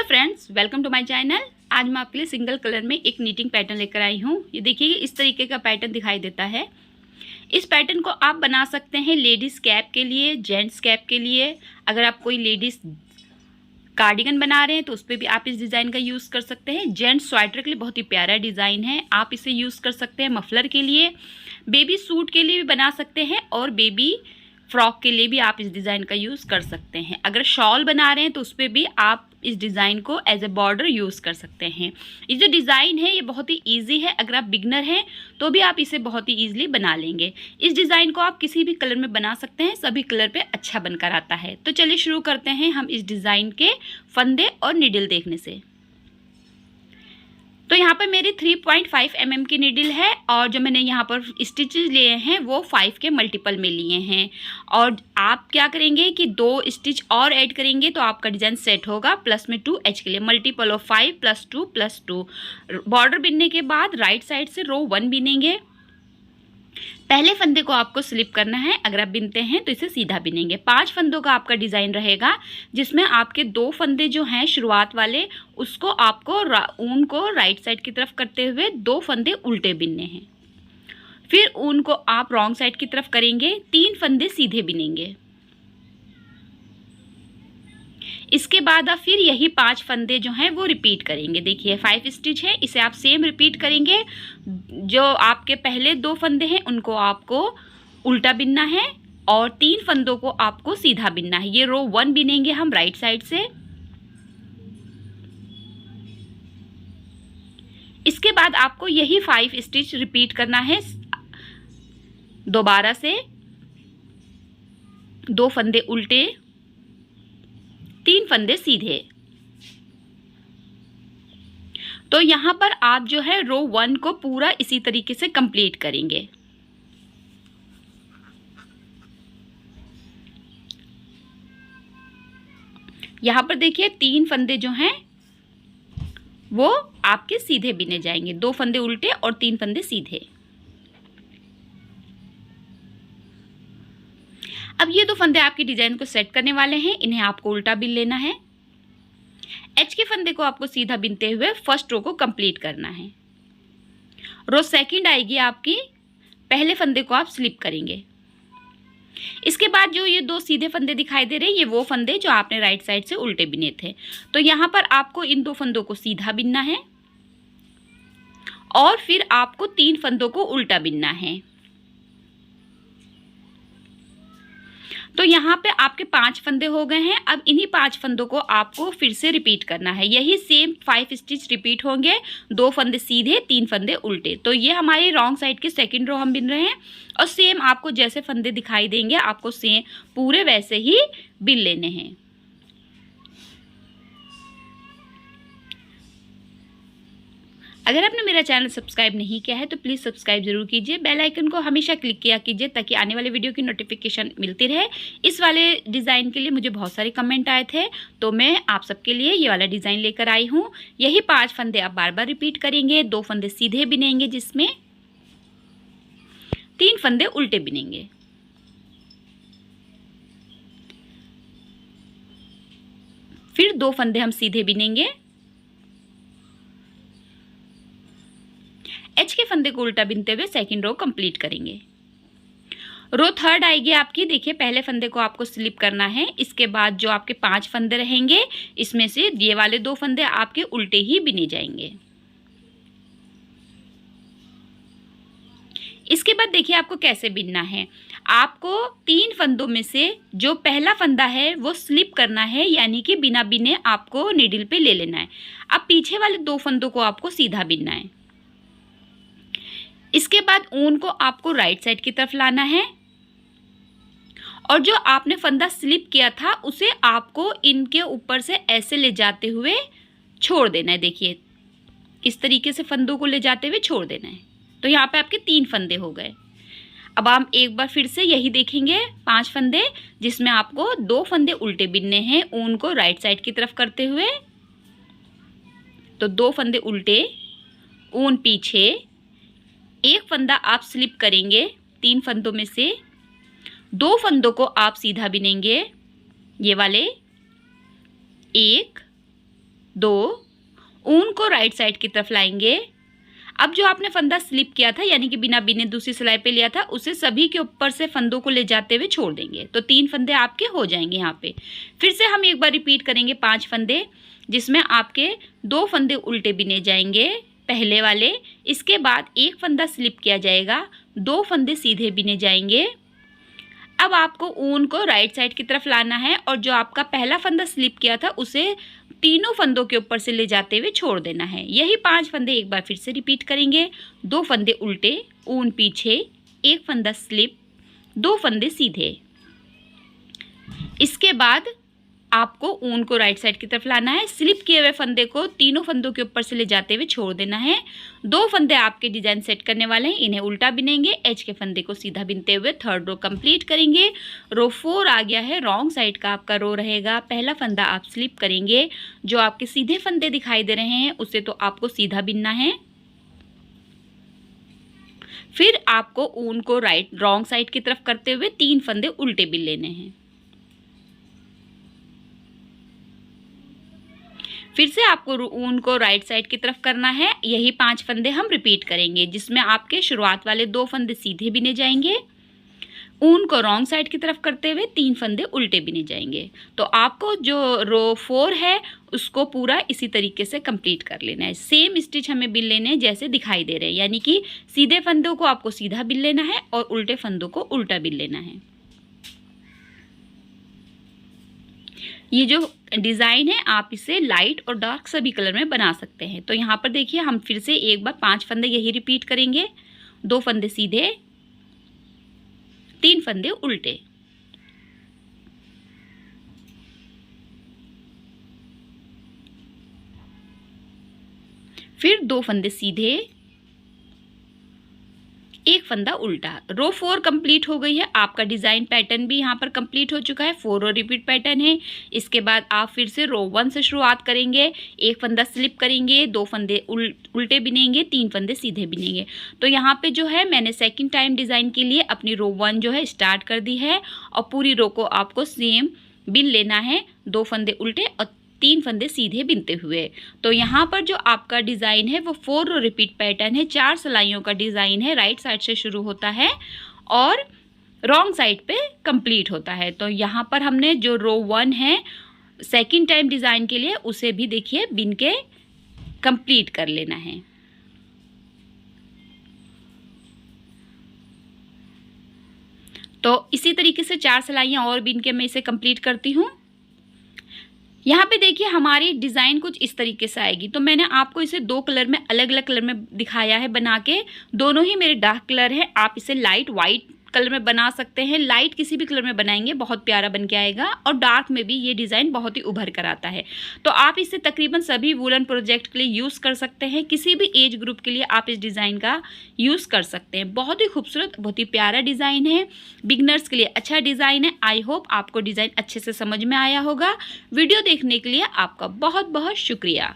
Friends, welcome to my channel. आज मैं आपके लिए सिंगल कलर में एक नीटिंग पैटर्न लेकर आई हूँ। ये देखिए, इस तरीके का पैटर्न दिखाई देता है। इस पैटर्न को आप बना सकते हैं लेडीज़ कैप के लिए, जेंट्स कैप के लिए। अगर आप कोई लेडीज़ कार्डिगन बना रहे हैं तो उस पर भी आप इस डिज़ाइन का यूज़ कर सकते हैं। जेंट्स स्वेटर के लिए बहुत ही प्यारा डिज़ाइन है, आप इसे यूज़ कर सकते हैं। मफलर के लिए, बेबी सूट के लिए भी बना सकते हैं और बेबी फ्रॉक के लिए भी आप इस डिज़ाइन का यूज़ कर सकते हैं। अगर शॉल बना रहे हैं तो उस पर भी आप इस डिज़ाइन को एज ए बॉर्डर यूज़ कर सकते हैं। ये जो डिज़ाइन है ये बहुत ही इजी है। अगर आप बिगनर हैं तो भी आप इसे बहुत ही ईजिली बना लेंगे। इस डिज़ाइन को आप किसी भी कलर में बना सकते हैं, सभी कलर पे अच्छा बनकर आता है। तो चलिए शुरू करते हैं हम इस डिज़ाइन के फंदे और निडल देखने से। तो यहाँ पर मेरी 3.5 mm की नीडल है और जो मैंने यहाँ पर स्टिचेस लिए हैं वो 5 के मल्टीपल में लिए हैं। और आप क्या करेंगे कि 2 स्टिच और ऐड करेंगे तो आपका डिज़ाइन सेट होगा। प्लस में 2 एच के लिए मल्टीपल ऑफ 5 + 2 + 2। बॉर्डर बिनने के बाद राइट साइड से रो 1 बिनेंगे। पहले फंदे को आपको स्लिप करना है। अगर आप बिनते हैं तो इसे सीधा बिनेंगे। 5 फंदों का आपका डिज़ाइन रहेगा, जिसमें आपके 2 फंदे जो हैं शुरुआत वाले, उसको आपको ऊन को राइट साइड की तरफ करते हुए 2 फंदे उल्टे बिनने हैं। फिर ऊन को आप रॉन्ग साइड की तरफ करेंगे, 3 फंदे सीधे बिनेंगे। इसके बाद आप फिर यही 5 फंदे जो हैं वो रिपीट करेंगे। देखिए 5 स्टिच है, इसे आप सेम रिपीट करेंगे। जो आपके पहले 2 फंदे हैं उनको आपको उल्टा बिनना है और 3 फंदों को आपको सीधा बिनना है। ये रो 1 बिनेंगे हम राइट साइड से। इसके बाद आपको यही 5 स्टिच रिपीट करना है दोबारा से। 2 फंदे उल्टे, 3 फंदे सीधे। तो यहाँ पर आप जो है रो 1 को पूरा इसी तरीके से कंप्लीट करेंगे। यहाँ पर देखिए 3 फंदे जो हैं वो आपके सीधे बिने जाएंगे। 2 फंदे उल्टे और 3 फंदे सीधे। अब ये 2 फंदे आपकी डिजाइन को सेट करने वाले हैं, इन्हें आपको उल्टा बिन लेना है। एच के फंदे को आपको सीधा बिनते हुए फर्स्ट रो को कंप्लीट करना है। रो सेकंड आएगी आपकी, पहले फंदे को आप स्लिप करेंगे। इसके बाद जो ये 2 सीधे फंदे दिखाई दे रहे हैं, ये वो फंदे जो आपने राइट साइड से उल्टे बिने थे। तो यहाँ पर आपको इन 2 फंदों को सीधा बिनना है और फिर आपको 3 फंदों को उल्टा बिनना है। तो यहाँ पे आपके 5 फंदे हो गए हैं। अब इन्हीं 5 फंदों को आपको फिर से रिपीट करना है। यही सेम 5 स्टिच रिपीट होंगे। 2 फंदे सीधे, 3 फंदे उल्टे। तो ये हमारी रॉन्ग साइड की सेकंड रो हम बिन रहे हैं और सेम आपको जैसे फंदे दिखाई देंगे आपको सेम पूरे वैसे ही बिन लेने हैं। अगर आपने मेरा चैनल सब्सक्राइब नहीं किया है तो प्लीज़ सब्सक्राइब जरूर कीजिए। बेल आइकन को हमेशा क्लिक किया कीजिए ताकि आने वाले वीडियो की नोटिफिकेशन मिलती रहे। इस वाले डिज़ाइन के लिए मुझे बहुत सारे कमेंट आए थे, तो मैं आप सबके लिए ये वाला डिज़ाइन लेकर आई हूँ। यही 5 फंदे आप बार बार रिपीट करेंगे। 2 फंदे सीधे बिनेंगे, जिसमें 3 फंदे उल्टे बिनेंगे। फिर 2 फंदे हम सीधे बिनेंगे। एच के फंदे को उल्टा बिनते हुए सेकंड रो कंप्लीट करेंगे। रो थर्ड आएगी आपकी। देखिए पहले फंदे को आपको स्लिप करना है। इसके बाद जो आपके 5 फंदे रहेंगे, इसमें से ये वाले 2 फंदे आपके उल्टे ही बिने जाएंगे। इसके बाद देखिए आपको कैसे बिनना है। आपको 3 फंदों में से जो पहला फंदा है वो स्लिप करना है, यानी कि बिना बिने आपको नीडल पे ले लेना है। अब पीछे वाले 2 फंदों को आपको सीधा बिनना है। इसके बाद ऊन को आपको राइट साइड की तरफ लाना है और जो आपने फंदा स्लिप किया था उसे आपको इनके ऊपर से ऐसे ले जाते हुए छोड़ देना है। देखिए इस तरीके से फंदों को ले जाते हुए छोड़ देना है। तो यहाँ पे आपके 3 फंदे हो गए। अब हम एक बार फिर से यही देखेंगे 5 फंदे, जिसमें आपको 2 फंदे उल्टे बिनने हैं ऊन को राइट साइड की तरफ करते हुए। तो 2 फंदे उल्टे, ऊन पीछे, 1 फंदा आप स्लिप करेंगे 3 फंदों में से। 2 फंदों को आप सीधा बिनेंगे, ये वाले, 1 2, ऊन को राइट साइड की तरफ लाएंगे। अब जो आपने फंदा स्लिप किया था यानी कि बिना बिने दूसरी सिलाई पे लिया था, उसे सभी के ऊपर से फंदों को ले जाते हुए छोड़ देंगे। तो 3 फंदे आपके हो जाएंगे यहाँ पे। फिर से हम एक बार रिपीट करेंगे 5 फंदे, जिसमें आपके 2 फंदे उल्टे बिने जाएंगे पहले वाले। इसके बाद 1 फंदा स्लिप किया जाएगा, 2 फंदे सीधे बिने जाएंगे। अब आपको ऊन को राइट साइड की तरफ लाना है और जो आपका पहला फंदा स्लिप किया था उसे तीनों फंदों के ऊपर से ले जाते हुए छोड़ देना है। यही 5 फंदे एक बार फिर से रिपीट करेंगे। 2 फंदे उल्टे, ऊन पीछे, 1 फंदा स्लिप, 2 फंदे सीधे। इसके बाद आपको ऊन को राइट साइड की तरफ लाना है। स्लिप किए हुए फंदे को तीनों फंदों के ऊपर से ले जाते हुए छोड़ देना है। 2 फंदे आपके डिजाइन सेट करने वाले हैं, इन्हें उल्टा बिनेंगे। एज के फंदे को सीधा बिनते हुए 3rd रो कंप्लीट करेंगे। रो 4 आ गया है, रॉन्ग साइड का आपका रो रहेगा। पहला फंदा आप स्लिप करेंगे। जो आपके सीधे फंदे दिखाई दे रहे हैं उसे तो आपको सीधा बिनना है। फिर आपको ऊन को रॉन्ग साइड की तरफ करते हुए 3 फंदे उल्टे बिन लेने हैं। फिर से आपको ऊन को राइट साइड की तरफ करना है। यही 5 फंदे हम रिपीट करेंगे, जिसमें आपके शुरुआत वाले 2 फंदे सीधे बिने जाएंगे। ऊन को रॉन्ग साइड की तरफ करते हुए 3 फंदे उल्टे बिने जाएंगे। तो आपको जो रो 4 है उसको पूरा इसी तरीके से कंप्लीट कर लेना है। सेम स्टिच हमें बिन लेने हैं जैसे दिखाई दे रहे हैं, यानी कि सीधे फंदों को आपको सीधा बिन लेना है और उल्टे फंदों को उल्टा बिन लेना है। ये जो डिज़ाइन है आप इसे लाइट और डार्क सभी कलर में बना सकते हैं। तो यहाँ पर देखिए हम फिर से एक बार 5 फंदे यही रिपीट करेंगे। 2 फंदे सीधे, 3 फंदे उल्टे। फिर 2 फंदे सीधे, 1 फंदा उल्टा। रो 4 कंप्लीट हो गई है। आपका डिज़ाइन पैटर्न भी यहाँ पर कंप्लीट हो चुका है। 4 रो रिपीट पैटर्न है। इसके बाद आप फिर से रो 1 से शुरुआत करेंगे। 1 फंदा स्लिप करेंगे, 2 फंदे उल्टे बिनेंगे, 3 फंदे सीधे बिनेंगे। तो यहाँ पे जो है मैंने सेकंड टाइम डिज़ाइन के लिए अपनी रो 1 जो है स्टार्ट कर दी है और पूरी रो को आपको सेम बिन लेना है। 2 फंदे उल्टे और 3 फंदे सीधे बिनते हुए। तो यहाँ पर जो आपका डिज़ाइन है वो 4 रो रिपीट पैटर्न है। 4 सिलाइयों का डिज़ाइन है। राइट साइड से शुरू होता है और रॉन्ग साइड पे कंप्लीट होता है। तो यहाँ पर हमने जो रो 1 है सेकंड टाइम डिज़ाइन के लिए उसे भी देखिए बिन के कंप्लीट कर लेना है। तो इसी तरीके से 4 सिलाइयाँ और बिन के मैं इसे कंप्लीट करती हूँ। यहाँ पे देखिए हमारी डिज़ाइन कुछ इस तरीके से आएगी। तो मैंने आपको इसे 2 कलर में अलग अलग कलर में दिखाया है बना के। दोनों ही मेरे डार्क कलर हैं। आप इसे लाइट वाइट कलर में बना सकते हैं। लाइट किसी भी कलर में बनाएंगे बहुत प्यारा बन के आएगा और डार्क में भी ये डिज़ाइन बहुत ही उभर कर आता है। तो आप इसे तकरीबन सभी वूलन प्रोजेक्ट के लिए यूज़ कर सकते हैं। किसी भी एज ग्रुप के लिए आप इस डिज़ाइन का यूज़ कर सकते हैं। बहुत ही खूबसूरत, बहुत ही प्यारा डिज़ाइन है। बिगनर्स के लिए अच्छा डिज़ाइन है। आई होप आपको डिज़ाइन अच्छे से समझ में आया होगा। वीडियो देखने के लिए आपका बहुत बहुत शुक्रिया।